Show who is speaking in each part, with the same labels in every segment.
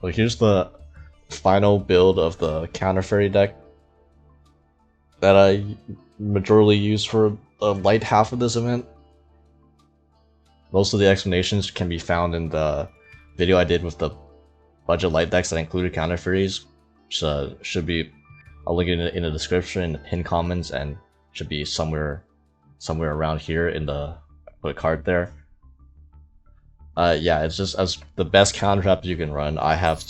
Speaker 1: Well, here's the final build of the Counter Fairy deck that I majorly use for the light half of this event. Most of the explanations can be found in the video I did with the budget light decks that included Counter Fairies, which should be, I'll link it in the description, in the pinned comments, and should be somewhere around here in the put a card there. Yeah, it's just as the best counter trap you can run. I have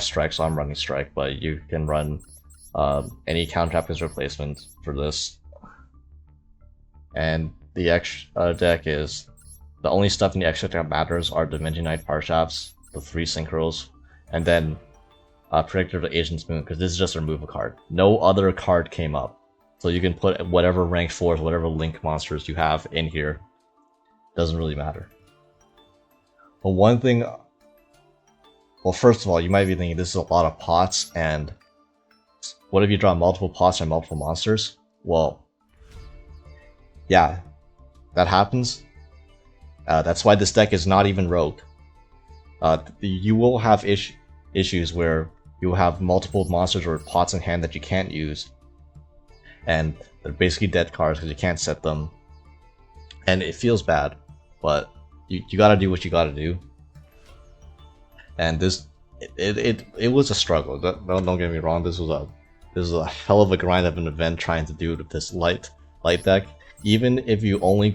Speaker 1: strike, so I'm running strike, but you can run any counter trap as replacement for this. And the extra deck is the only stuff in the extra deck that matters are Dimension Knight Parshafts, the 3 synchros, and then Predictor of the Agent's Moon, because this is just a removal card. No other card came up, so you can put whatever rank 4s, whatever link monsters you have in here. Doesn't really matter. But one thing, well, first of all, you might be thinking this is a lot of pots, and what if you draw multiple pots and multiple monsters? Well, yeah, that happens. That's why this deck is not even rogue. You will have issues where you will have multiple monsters or pots in hand that you can't use, and they're basically dead cards because you can't set them, and it feels bad, but you gotta do what you gotta do. And this, it was a struggle. Don't get me wrong. This was a hell of a grind of an event trying to do it with this light deck. Even if you only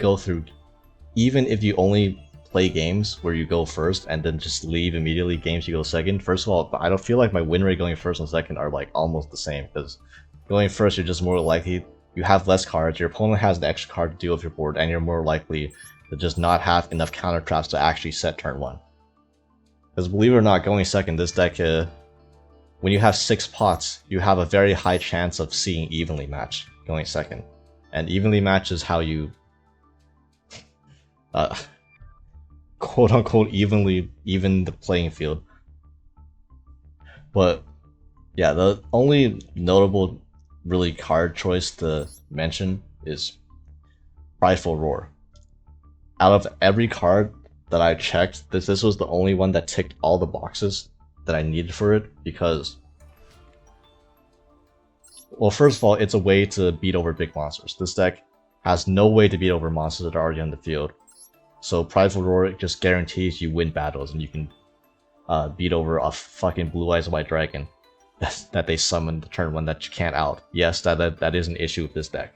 Speaker 1: play games where you go first and then just leave immediately games you go second. First of all, I don't feel like my win rate going first and second are like almost the same, because going first you're just more likely, you have less cards, your opponent has the extra card to deal with your board, and you're more likely to just not have enough counter traps to actually set turn 1. Because believe it or not, going second, this deck, when you have 6 pots, you have a very high chance of seeing evenly match going second. And evenly match is how you quote unquote even the playing field. But yeah, the only notable really card choice to mention is Prideful Roar. Out of every card that I checked, this was the only one that ticked all the boxes that I needed for it, because, well, first of all, it's a way to beat over big monsters. This deck has no way to beat over monsters that are already on the field. So Prideful Roar just guarantees you win battles, and you can beat over a fucking Blue Eyes White Dragon that they summoned the turn 1 that you can't out. Yes, that is an issue with this deck.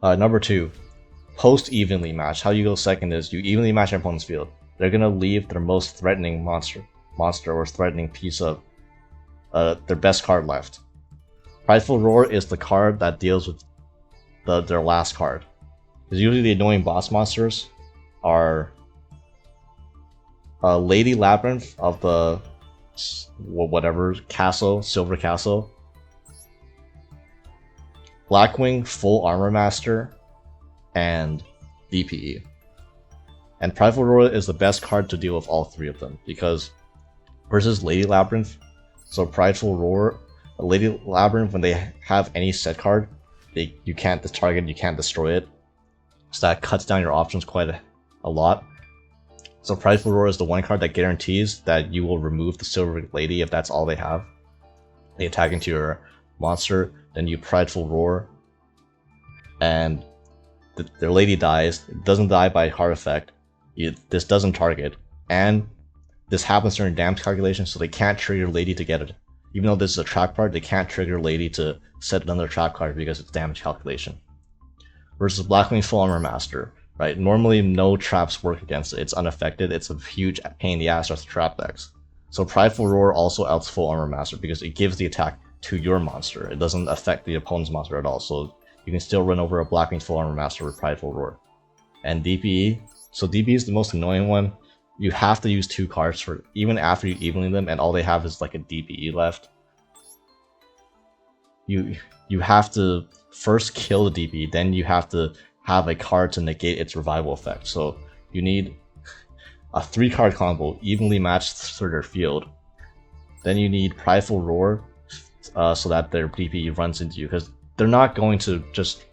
Speaker 1: Number 2. Post evenly match. How you go second is you evenly match your opponent's field. They're gonna leave their most threatening monster or threatening piece of their best card left. Prideful Roar is the card that deals with their last card. Because usually the annoying boss monsters are Lady Labrynth of the whatever castle, Silver Castle, Blackwing Full Armor Master, and DPE. And Prideful Roar is the best card to deal with all 3 of them, because versus Lady Labrynth, so Prideful Roar, Lady Labrynth, when they have any set card, you can't target, you can't destroy it, so that cuts down your options quite a lot. So Prideful Roar is the one card that guarantees that you will remove the Silver Lady if that's all they have. They attack into your monster, then you Prideful Roar, and their lady dies. It doesn't die by hard effect. This doesn't target, and this happens during damage calculation, so they can't trigger lady to get it. Even though this is a trap card, they can't trigger lady to set another trap card because it's damage calculation. Versus Blackwing Full Armor Master, right? Normally no traps work against it. It's unaffected. It's a huge pain in the ass with trap decks. So Prideful Roar also outs Full Armor Master because it gives the attack to your monster. It doesn't affect the opponent's monster at all. So you can still run over a Blackwing Full Armor Master with Prideful Roar. And DPE. So DPE is the most annoying one. You have to use 2 cards for even after you evenly them, and all they have is like a DPE left. You have to first kill the DPE, then you have to have a card to negate its revival effect. So you need a 3-card combo evenly matched through their field. Then you need Prideful Roar so that their DPE runs into you, because they're not going to just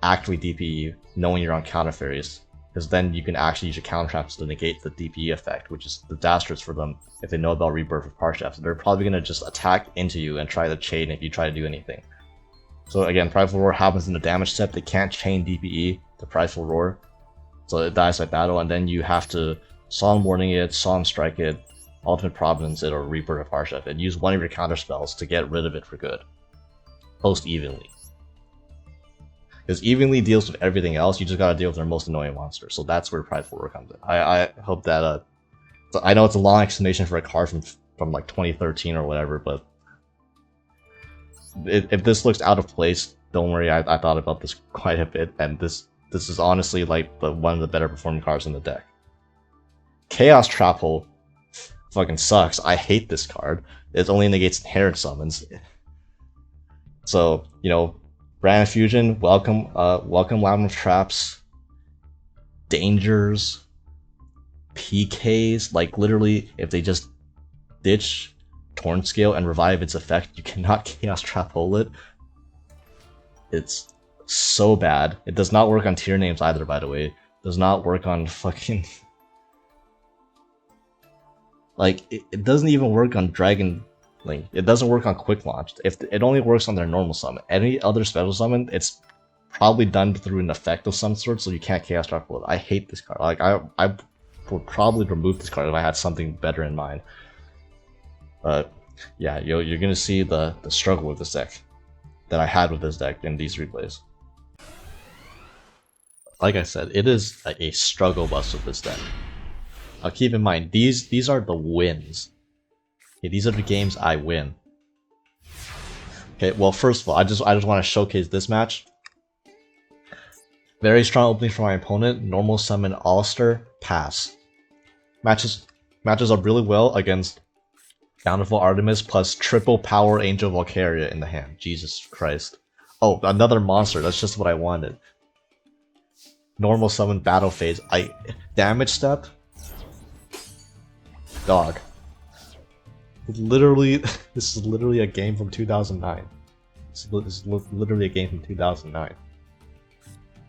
Speaker 1: actively DPE knowing you're on counter fairies. because then you can actually use your counter traps to negate the DPE effect, which is disastrous for them if they know about Rebirth with Parshaft. So they're probably going to just attack into you and try to chain if you try to do anything. So again, Prideful Roar happens in the damage step. They can't chain DPE to Prideful Roar, so it dies by battle, and then you have to Solemn Warning it, Solemn Strike it, Ultimate Providence it, or Rebirth of Parshaft, and use one of your counter spells to get rid of it for good. Post evenly. Because evenly deals with everything else, you just gotta deal with their most annoying monster. So that's where Prideful Roar comes in. I hope that I know it's a long explanation for a card from like 2013 or whatever, but if this looks out of place, don't worry. I thought about this quite a bit, and this is honestly like one of the better performing cards in the deck. Chaos Trap Hole fucking sucks. I hate this card. It only negates inherent summons. So, you know, Brand Fusion, welcome Labrynth Traps, Dangers, PKs, like literally if they just ditch Torn Scale and revive its effect, you cannot Chaos Trap Hole it. It's so bad. It does not work on tier names either, by the way. It does not work on fucking... Like, it doesn't even work on Dragon Link. It doesn't work on Quick Launch. It only works on their normal summon. Any other special summon, it's probably done through an effect of some sort, so you can't Chaos Trap Hole it. I hate this card. Like, I would probably remove this card if I had something better in mind. But yeah, you're gonna see the struggle with this deck that I had with this deck in these replays. Like I said, it is a struggle bus with this deck. Now keep in mind, these are the wins. Okay, these are the games I win. Okay, well first of all, I just want to showcase this match. Very strong opening for my opponent. Normal summon All-Star, pass. Matches up really well against Bountiful Artemis plus triple power Angel Valkyria in the hand. Jesus Christ. Oh, another monster. That's just what I wanted. Normal summon Battle Phase. Damage step. Dog. Literally, this is literally a game from 2009. This is literally a game from 2009.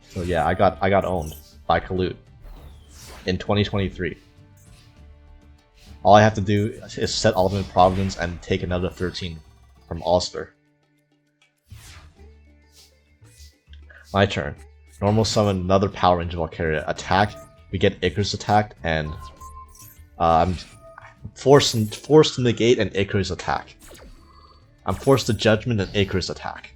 Speaker 1: So yeah, I got owned by Kalut in 2023. All I have to do is set Ultimate Providence and take another 13 from All-Star. My turn. Normal summon another Power Angel Valkyria. Attack. We get Icarus attacked, and I'm forced to negate an Icarus attack. I'm forced to Judgment an Icarus attack.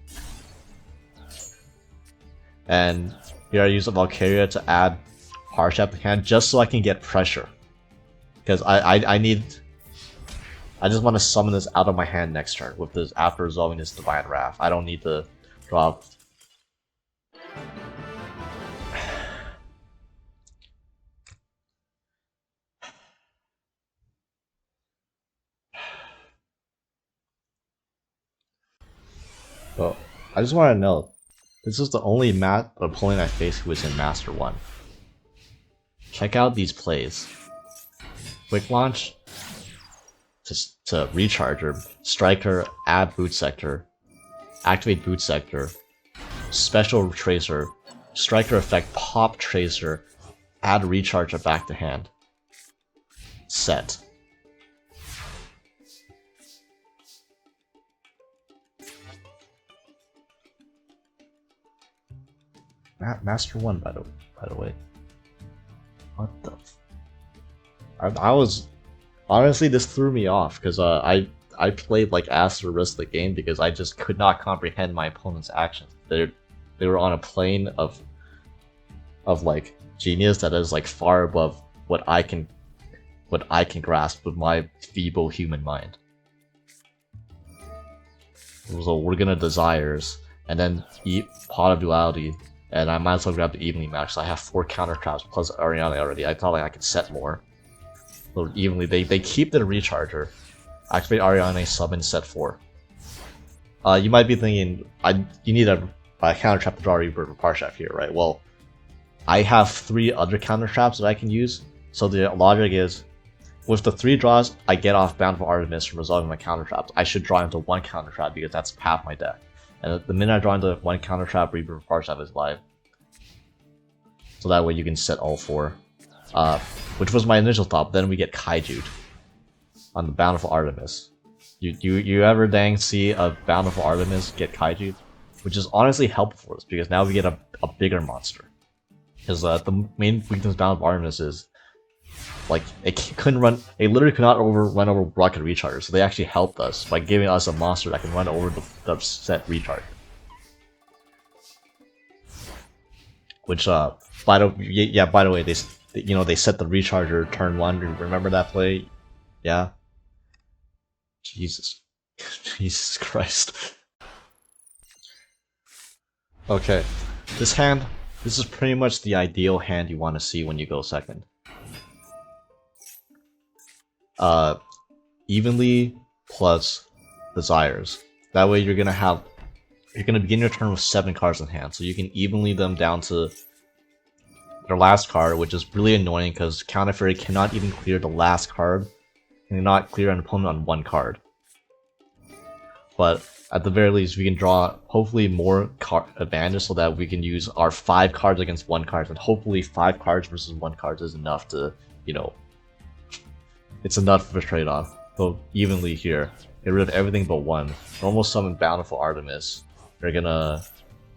Speaker 1: And here I use a Valkyria to add Parshaft to hand just so I can get pressure. Because I just want to summon this out of my hand next turn with this after resolving this Divine Wrath. I don't need to drop. Well, I just want to know, this is the only opponent I faced who was in Master 1. Check out these plays. Quick Launch to recharge her, strike her, add Boot Sector, activate Boot Sector, Special Tracer, Striker effect, pop Tracer, add recharge her back to hand. Set. Master 1, by the way. What the? I was honestly, this threw me off because I played like ass for the rest of the game because I just could not comprehend my opponent's actions. They were on a plane of like genius that is like far above what I can grasp with my feeble human mind. So we're gonna Desires and then eat Pot of Duality. And I might as well grab the Evenly match, so I have 4 counter traps plus Ariana already. I thought like I could set more. So evenly, they keep the recharger. Activate Ariana, summon, set 4. You might be thinking, you need a counter trap to draw Rebirth or Parshaft here, right? Well, I have 3 other counter traps that I can use. So the logic is, with the 3 draws, I get off Bountiful Artemis from resolving my counter traps. I should draw into 1 counter trap because that's half my deck. And the minute I draw into 1 counter trap, Rebirth Parshaft is live. so that way you can set all 4. Which was my initial thought, but then we get Kaiju'd on the Bountiful Artemis. You ever dang see a Bountiful Artemis get Kaiju'd? Which is honestly helpful for us, because now we get a bigger monster. Because the main weakness of Bountiful Artemis is, like, it literally could not run over Rocket Recharger, so they actually helped us by giving us a monster that can run over the set Recharger. Which, by the way, they set the Recharger turn 1. Remember that play? Yeah. Jesus Christ. Okay, this is pretty much the ideal hand you want to see when you go second. Evenly plus Desires. That way you're gonna begin your turn with 7 cards in hand, so you can evenly them down to their last card, which is really annoying because Counter Fairy cannot even clear the last card, and cannot clear an opponent on 1 card. But at the very least, we can draw hopefully more card advantage so that we can use our 5 cards against 1 card, and hopefully 5 cards versus 1 card is enough to, it's enough of a trade-off. So evenly here, get rid of everything but 1. Normal summon Bountiful Artemis. You're gonna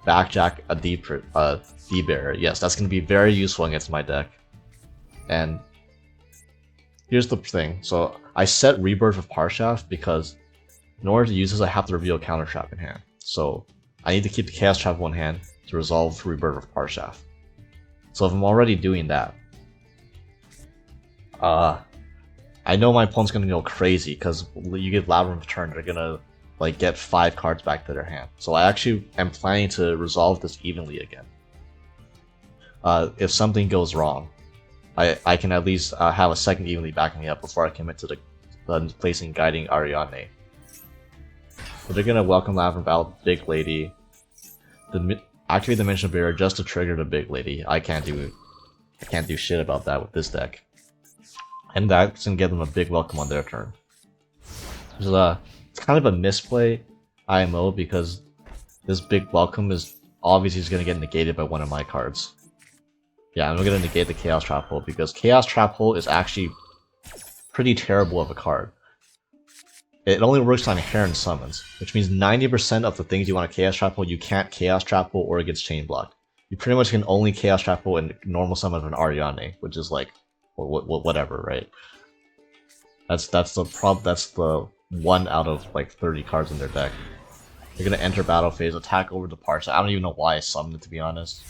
Speaker 1: backjack a D-Bearer. Yes, that's gonna be very useful against my deck. And here's the thing. So I set Rebirth of Parshaft because in order to use this, I have to reveal Counter Trap in hand. So I need to keep the Chaos Trap in one hand to resolve Rebirth of Parshaft. So if I'm already doing that, I know my opponent's gonna go crazy because you get Labrynth turn, they're gonna get 5 cards back to their hand. So I actually am planning to resolve this evenly again. If something goes wrong, I can at least have a second evenly backing me up before I commit to the placing Guiding Ariadne. So they're gonna welcome Labrynth out, Big Lady. Activate Dimension Barrier just to trigger the Big Lady. I can't do shit about that with this deck. And that's gonna give them a big welcome on their turn. So, it's kind of a misplay IMO because this big welcome is obviously gonna get negated by one of my cards. Yeah, I'm gonna negate the Chaos Trap Hole because Chaos Trap Hole is actually pretty terrible of a card. It only works on Heron summons, which means 90% of the things you want to Chaos Trap Hole, you can't Chaos Trap Hole or it gets Chain Blocked. You pretty much can only Chaos Trap Hole and normal summon an Ariadne, which is like, whatever, right? That's the 1 out of 30 cards in their deck. You're gonna enter battle phase, attack over the parts. I don't even know why I summoned it, to be honest.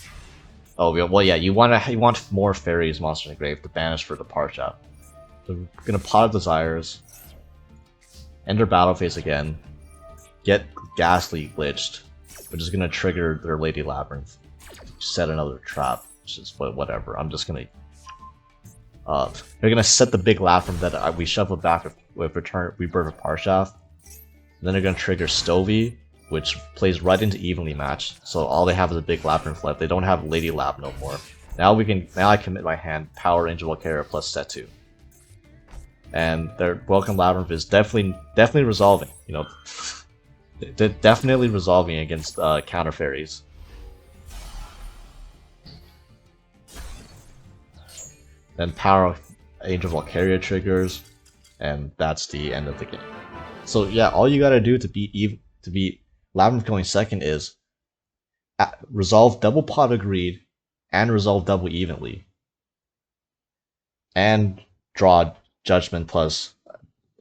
Speaker 1: Oh well, yeah, you want more fairies monster in the grave to banish for the Parshaft. So we're gonna Pot of Desires, enter battle phase again, get Ghastly glitched, which is gonna trigger their Lady Labrynth, set another trap, which is whatever. I'm just gonna. They're gonna set the big Labrynth that we shuffled back with Rebirth of Parshaft. Then they're gonna trigger Stovey, which plays right into evenly matched. So all they have is a big Labrynth left. They don't have Lady Lab no more. Now I commit my hand, Power Angel Valkyria plus Setu. And their Welcome Labrynth is definitely resolving. They're definitely resolving against counter fairies. Then Power Angel Valkyria triggers, and that's the end of the game. So yeah, all you gotta do to beat Labrynth going second is resolve double Pot of Greed and resolve double Evenly, and draw Judgment plus,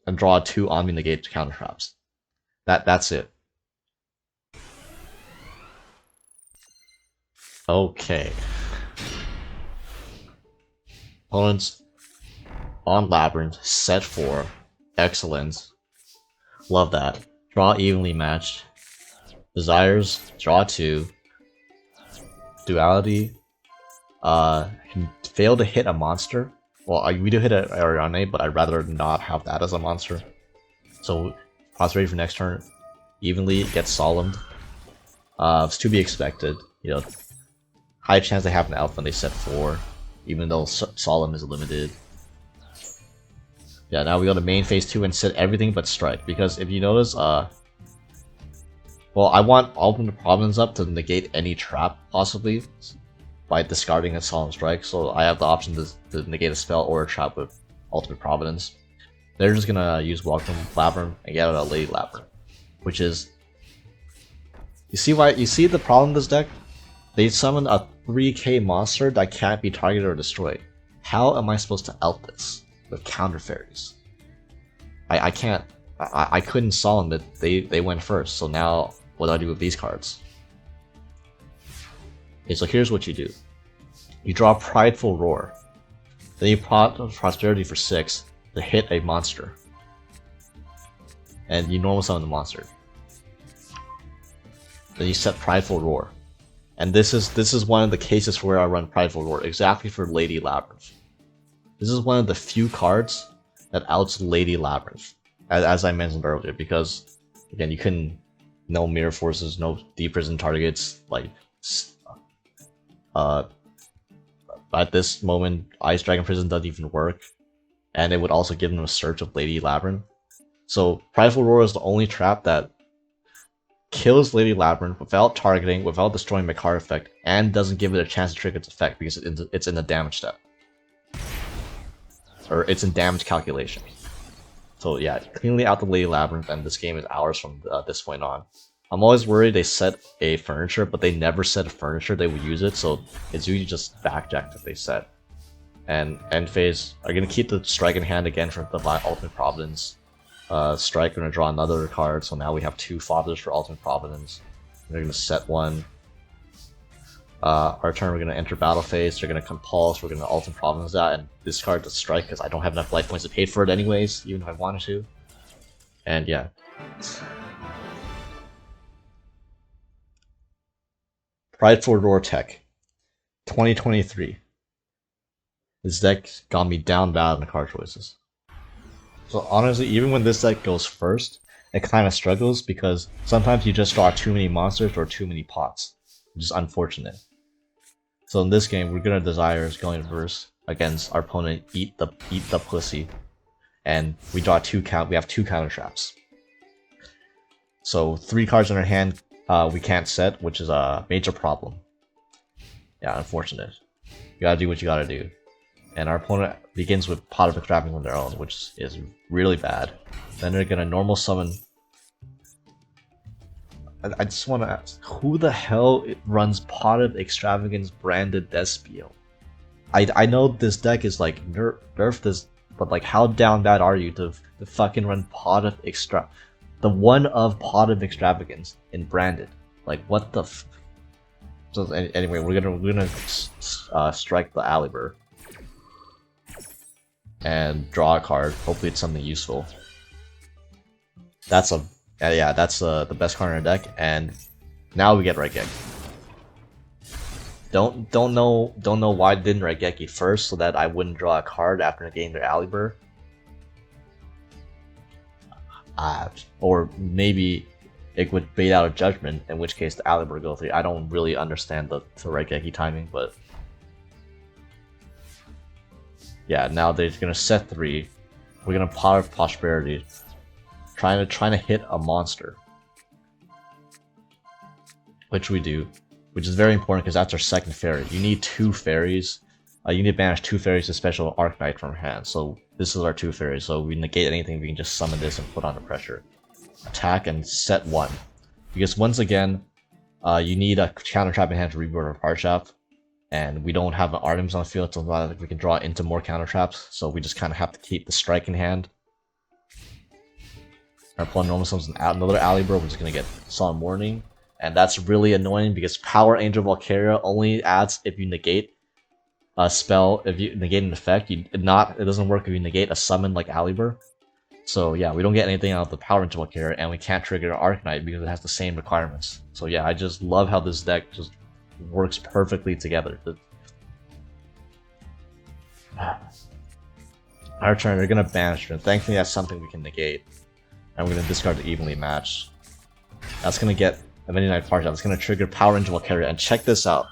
Speaker 1: and draw 2 Omni Negate counter traps. That's it. Okay. Opponents on Labrynth, set 4. Excellent. Love that. Draw evenly matched. Desires, draw 2. Duality. Can fail to hit a monster. Well, we do hit an Ariadne, but I'd rather not have that as a monster. So, Prosperity for next turn. Evenly gets Solemned. It's to be expected. High chance they have an elf when they set 4. Even though Solemn is limited. Yeah, now we go to main phase 2 and set everything but Strike. Because if you notice, well, I want all of the problems up to negate any trap, possibly. by discarding a Solemn Strike, so I have the option to negate a spell or a trap with Ultimate Providence. They're just gonna use Welcome Labrynth and get out a Lady Labrynth, which is... You see the problem with this deck? They summon a 3k monster that can't be targeted or destroyed. How am I supposed to out this with counter fairies? I can't. I couldn't Solemn it. They went first, so now what do I do with these cards? Okay, so here's what you do. You draw Prideful Roar. Then you pot Prosperity for 6 to hit a monster. And you normal summon the monster. Then you set Prideful Roar. And this is one of the cases where I run Prideful Roar, exactly for Lady Labrynth. This is one of the few cards that outs Lady Labrynth, as I mentioned earlier, because again, you couldn't, no Mirror Forces, no Deep Prison targets, like at this moment, Ice Dragon Prison doesn't even work, and it would also give them a search of Lady Labrynth. So Prideful Roar is the only trap that kills Lady Labrynth without targeting, without destroying my card effect, and doesn't give it a chance to trigger its effect because it's in the damage step. Or it's in damage calculation. So yeah, cleanly out the Lady Labrynth, and this game is ours from this point on. I'm always worried they set a furniture, but they never set a furniture, they would use it, so it's usually just backjack that they set. And end phase, are going to keep the strike in hand again for the Ultimate Providence. Strike, going to draw another card, so now we have 2 fathers for Ultimate Providence. They're going to set one. Our turn, we're going to enter battle phase, they're going to compulse, we're going to Ultimate Providence that, and discard the strike because I don't have enough life points to pay for it anyways, even if I wanted to. And yeah. Prideful Roar Tech 2023. This deck got me down bad in the card choices. So honestly, even when this deck goes first, it kind of struggles because sometimes you just draw too many monsters or too many pots, which is unfortunate. So in this game, we're gonna Desires going first against our opponent Eat the Pussy, and we draw we have 2 counter traps. So 3 cards in our hand we can't set, which is a major problem. Yeah, unfortunate. You gotta do what you gotta do. And our opponent begins with Pot of Extravagance on their own, which is really bad. Then they're gonna normal summon. I just want to ask, who the hell runs Pot of Extravagance branded Despia? I know this deck is like nerf this, but like how down bad are you to fucking run Pot of the one of Pot of Extravagance in branded? Like what the So anyway, we're gonna strike the Aliber and draw a card. Hopefully it's something useful. That's the best card in our deck, and now we get Raigeki. Don't know why I didn't Raigeki first, so that I wouldn't draw a card after negating their Aliber. Or maybe it would bait out a Judgment, in which case the Aliber would go 3. I don't really understand the Raigeki timing, but yeah, now they're gonna set 3. We're gonna Pot of Prosperity, trying to hit a monster, which we do, which is very important because that's our second fairy. You need 2 fairies. You need to banish 2 fairies to special Arknight from hand. So this is our 2 fairies. So we negate anything, we can just summon this and put under pressure. Attack and set 1. Because once again, you need a counter trap in hand to rebuild our card shop, and we don't have an Artemis on the field, so like we can draw into more counter traps. So we just kind of have to keep the strike in hand. Our opponent normally summons another Aliber, which is going to get Solemn Warning, and that's really annoying because Power Angel Valkyria only adds if you negate a spell. If you negate an effect, it doesn't work if you negate a summon like Aliber. So yeah, we don't get anything out of the Power Angel Valkyria, and we can't trigger Arknight because it has the same requirements. So yeah, I just love how this deck just works perfectly together. Our turn, they're going to banish it. Thankfully, that's something we can negate. And we're going to discard the Evenly Matched. That's going to get a Midnight Partial. That's going to trigger Power Angel Valkyria. And check this out.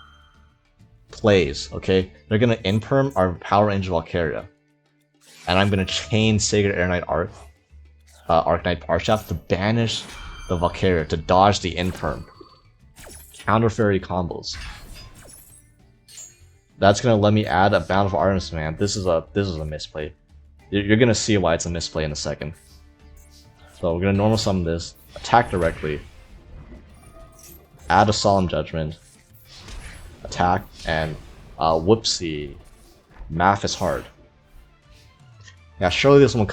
Speaker 1: Plays, okay? They're going to Imperm our Power Angel Valkyria. And I'm going to chain Sacred Air Knight Arknight Parshaft to banish the Valkyria, to dodge the Imperm. Counter Fairy combos. That's gonna let me add a Bountiful Artemis, man. This is a misplay. You're gonna see why it's a misplay in a second. So we're gonna normal summon this, attack directly, add a Solemn Judgment, attack, and whoopsie, math is hard. Yeah, surely this won't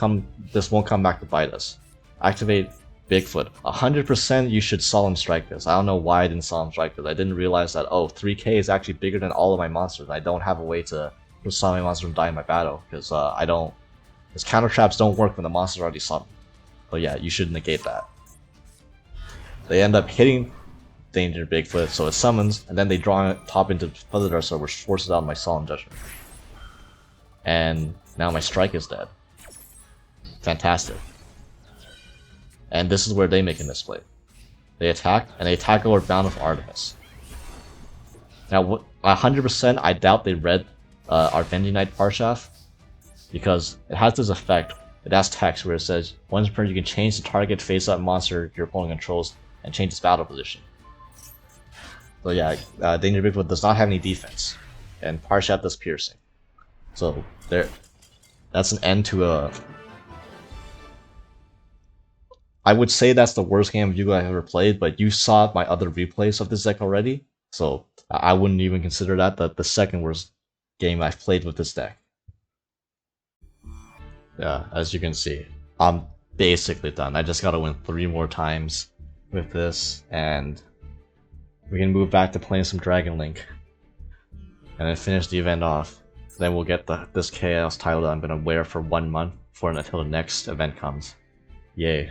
Speaker 1: come back to bite us. Activate Bigfoot. 100% you should Solemn Strike this. I don't know why I didn't Solemn Strike this. I didn't realize that, oh, 3k is actually bigger than all of my monsters. I don't have a way to stop my monster from dying in my battle, because because counter traps don't work when the monster's already summoned. But yeah, you should negate that. They end up hitting Danger Bigfoot, so it summons, and then they draw it top into Feather Duster, which forces out my Solemn Judgment. And now my strike is dead. Fantastic. And this is where they make a misplay. They attack, and they attack over Bountiful Artemis. Now, 100% I doubt they read our Avenging Knight Parshath, because it has this effect. It has text where it says, once per turn you can change the target face-up monster your opponent controls and change its battle position. So yeah, Danger Bigfoot does not have any defense, and Parshath does piercing. So that's an end to a... I would say that's the worst game of Yu-Gi-Oh! I've ever played, but you saw my other replays of this deck already, so I wouldn't even consider that the second worst game I've played with this deck. Yeah, as you can see, I'm basically done. I just gotta win 3 more times with this, and we can move back to playing some Dragon Link, and then finish the event off. Then we'll get this Chaos title that I'm gonna wear for 1 month until the next event comes. Yay.